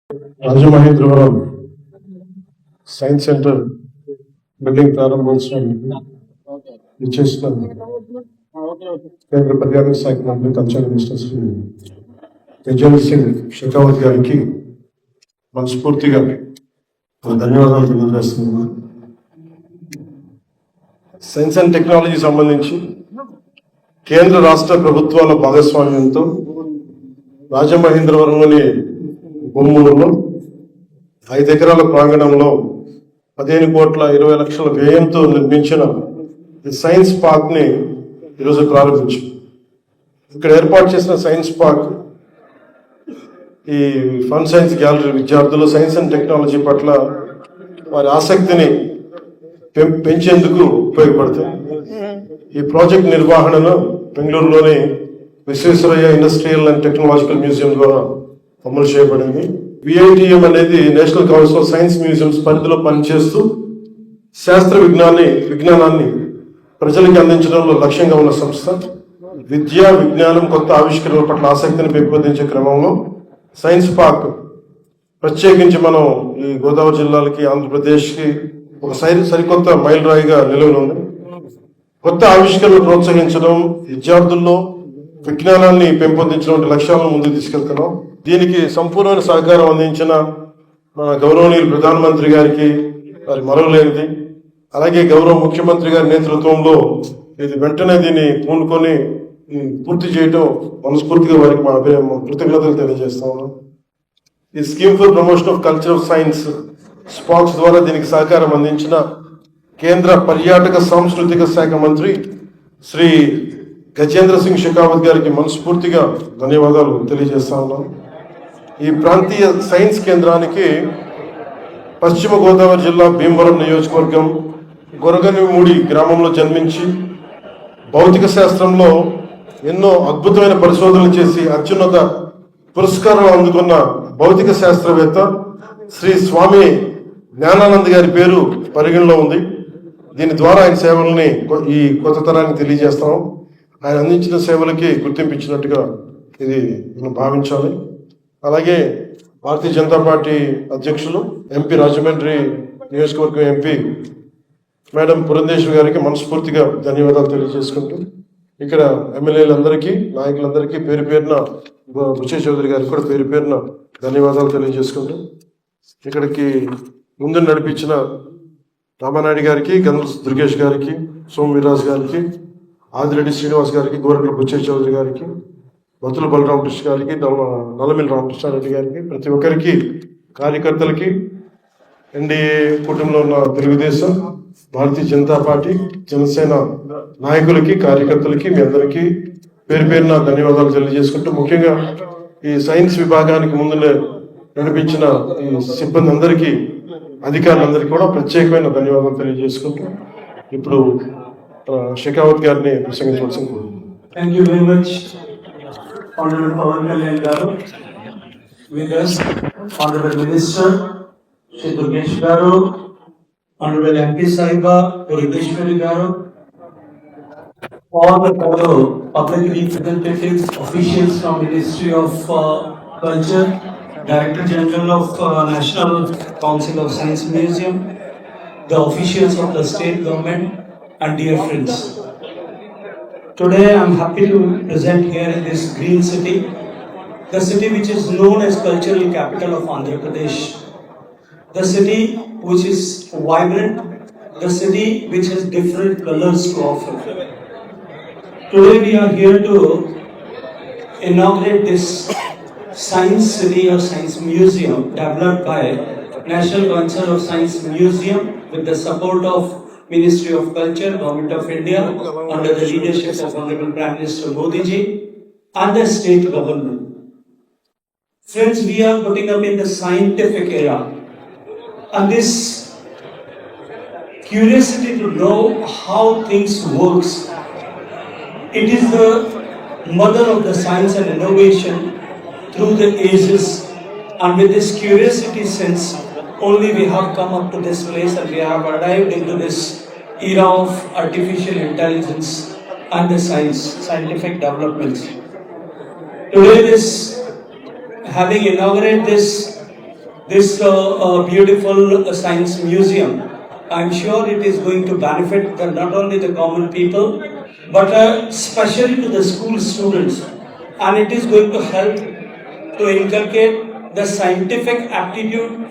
Rajamahendravaram science centre building ప్రారంభోత్సవానికి ఇచ్చేసిన కేంద్ర పర్యాటక శాఖ మంత్రి కల్చరల్ మినిస్టర్ శ్రీ గజేంద్ర సింగ్ షెకావత్ గారికి మనస్ఫూర్తిగా ధన్యవాదాలు తెలియజేస్తున్నాను. సైన్స్ అండ్ టెక్నాలజీ సంబంధించి కేంద్ర రాష్ట్ర ప్రభుత్వాల భాగస్వామ్యంతో రాజమహేంద్రవరంలోని బొమ్మూరులో 5 ఎకరాల ప్రాంగణంలో 15,20,00,000 వ్యయంతో నిర్మించిన ఈ సైన్స్ పార్క్ ని ఈరోజు ప్రారంభించాం. ఇక్కడ ఏర్పాటు చేసిన సైన్స్ పార్క్ ఈ ఫన్ సైన్స్ గ్యాలరీ విద్యార్థులు సైన్స్ అండ్ టెక్నాలజీ పట్ల వారి ఆసక్తిని పెంచేందుకు ఉపయోగపడుతుంది. ఈ ప్రాజెక్ట్ నిర్వహణను బెంగళూరులోని Visvesvaraya industrial and technological museum ద్వారా అమలు చేయబడింది. విఐటిఎం అనేది national council of science museums పరిధిలో పనిచేస్తూ శాస్త్ర విజ్ఞానాన్ని ప్రజలకు అందించడంలో లక్ష్యంగా ఉన్న సంస్థ. విద్య, విజ్ఞానం, కొత్త ఆవిష్కరణల పట్ల ఆసక్తిని పెంపొందించే క్రమంలో సైన్స్ పార్క్ ప్రత్యేకించి మనం ఈ గోదావరి జిల్లాలకి, ఆంధ్రప్రదేశ్కి ఒక సరికొత్త మైలురాయిగా నిలవనుంది. కొత్త ఆవిష్కరణలు ప్రోత్సహించడం, విద్యార్థుల్లో విజ్ఞానాన్ని పెంపొందించడం లక్ష్యాలను ముందుకు తీసుకెళ్తున్నాం. దీనికి సంపూర్ణమైన సహకారం అందించిన మన గౌరవనీయులు ప్రధానమంత్రి గారికి వారి మరవలేనిది, అలాగే గౌరవ ముఖ్యమంత్రి గారి నేతృత్వంలో ఇది వెంటనే దీన్ని పూనుకొని పూర్తి చేయడం మనస్ఫూర్తిగా వారికి మా కృతజ్ఞతలు తెలియజేస్తా ఉన్నాం. ఈ scheme for promotion of culture of science SPOCS ద్వారా దీనికి సహకారం అందించిన కేంద్ర పర్యాటక సాంస్కృతిక శాఖ మంత్రి శ్రీ గజేంద్ర సింగ్ షెకావత్ గారికి మనస్ఫూర్తిగా ధన్యవాదాలు తెలియజేస్తా ఉన్నాం. ఈ ప్రాంతీయ సైన్స్ కేంద్రానికి పశ్చిమ గోదావరి జిల్లా భీమవరం నియోజకవర్గం గొరగనిమూడి గ్రామంలో జన్మించి భౌతిక శాస్త్రంలో ఎన్నో అద్భుతమైన పరిశోధనలు చేసి అత్యున్నత పురస్కారాలు అందుకున్న భౌతిక శాస్త్రవేత్త శ్రీ స్వామి జ్ఞానానంద్ గారి పేరు పరిగణలో ఉంది. దీని ద్వారా ఆయన సేవల్ని ఈ కొత్త తరానికి తెలియజేస్తాం. ఆయన అందించిన సేవలకి గుర్తింపించినట్టుగా ఇది మనం భావించాలి. అలాగే భారతీయ జనతా పార్టీ అధ్యక్షులు ఎంపీ రాజమండ్రి నియోజకవర్గం ఎంపీ మేడం పురంధేశ్వరి గారికి మనస్ఫూర్తిగా ధన్యవాదాలు తెలియజేసుకుంటూ, ఇక్కడ ఎమ్మెల్యేలందరికీ, నాయకులందరికీ పేరు పేరున, బుచ్చయ్య చౌదరి గారికి కూడా పేరు పేరున ధన్యవాదాలు తెలియజేసుకుంటూ, ఇక్కడికి ముందు నడిపించిన రామానాయుడు గారికి, గంధ దుర్గేష్ గారికి, సోమ వీర్రాజు గారికి, ఆదిరెడ్డి శ్రీనివాస్ గారికి, గోరట్ల బుచ్చయ్య చౌదరి గారికి, బతుల బలరామకృష్ణ గారికి, నల్లమిల్లి రామకృష్ణారెడ్డి గారికి, ప్రతి ఒక్కరికి, కార్యకర్తలకి, ఎన్డీఏ కుటుంబంలో ఉన్న తెలుగుదేశం, భారతీయ జనతా పార్టీ, జనసేన నాయకులకి, కార్యకర్తలకి, మీ అందరికీ పేరు పేరున ధన్యవాదాలు తెలియజేసుకుంటూ, ముఖ్యంగా ఈ సైన్స్ విభాగానికి ముందు నడిపించిన ఈ సిబ్బంది అందరికీ, అధికారులందరికీ కూడా ప్రత్యేకమైన ధన్యవాదాలు తెలియజేసుకుంటూ ఇప్పుడు షెకావత్ గారిని ప్రసంగించవలసింది. Thank you very much, Honorable Pawan Kalyan Garu. With us, Honorable Minister Shri Durgesh Garu, Honorable MP Sahiba, Puraneshwari Garu, all the fellow public representatives, officials from Ministry of Culture, Director General of National Council of Science Museum, the officials of the state government, and dear friends. Today I am happy to present here in this green city, the city which is known as cultural capital of Andhra Pradesh, the city which is vibrant, the city which has different colors to offer. Today we are here to inaugurate this Science City or Science Museum developed by National Council of Science Museum with the support of Ministry of Culture, Government of India, under the leadership of Honorable Prime Minister Modi ji and the state government. Friends, we are putting up in the scientific era, and this curiosity to know how things works, it is the mother of the science and innovation through the ages, and with this curiosity sense only we have come up to this place and we have arrived into this era of artificial intelligence and the scientific developments. Today having inaugurated this this beautiful science museum. I'm sure it is going to benefit not only the common people, but especially to the school students. And it is going to help to inculcate the scientific aptitude,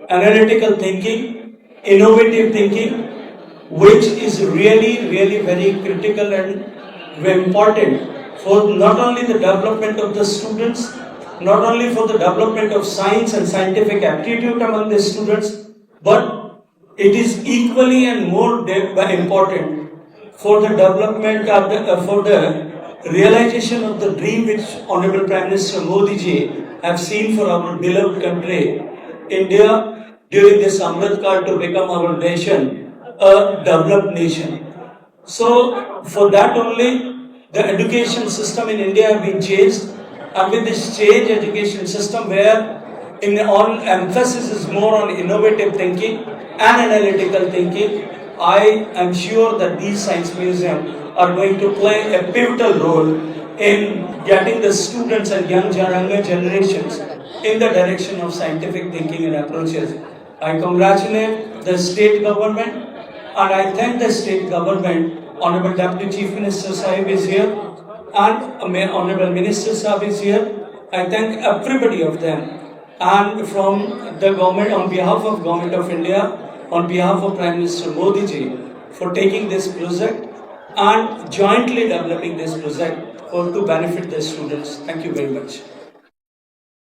analytical thinking, innovative thinking, which is really very critical and very important for not only the development of the students, not only for the development of science and scientific aptitude among the students, but it is equally and more important for the development of for the realization of the dream which Honorable Prime Minister Modi ji have seen for our beloved country, India, during this Amrit Kaal to become our nation, a developed nation. So, for that only, the education system in India have been changed, and with this change education system where all emphasis is more on innovative thinking and analytical thinking, I am sure that these science museums are going to play a pivotal role in getting the students and younger generations in the direction of scientific thinking and approaches. I congratulate the state government and I thank the state government. Honorable Deputy Chief Minister Sahib is here and Honorable Minister Sahib is here. I thank everybody of them. And from the government, on behalf of Government of India, on behalf of Prime Minister Modi ji, for taking this project and jointly developing this project to benefit the students. Thank you very much.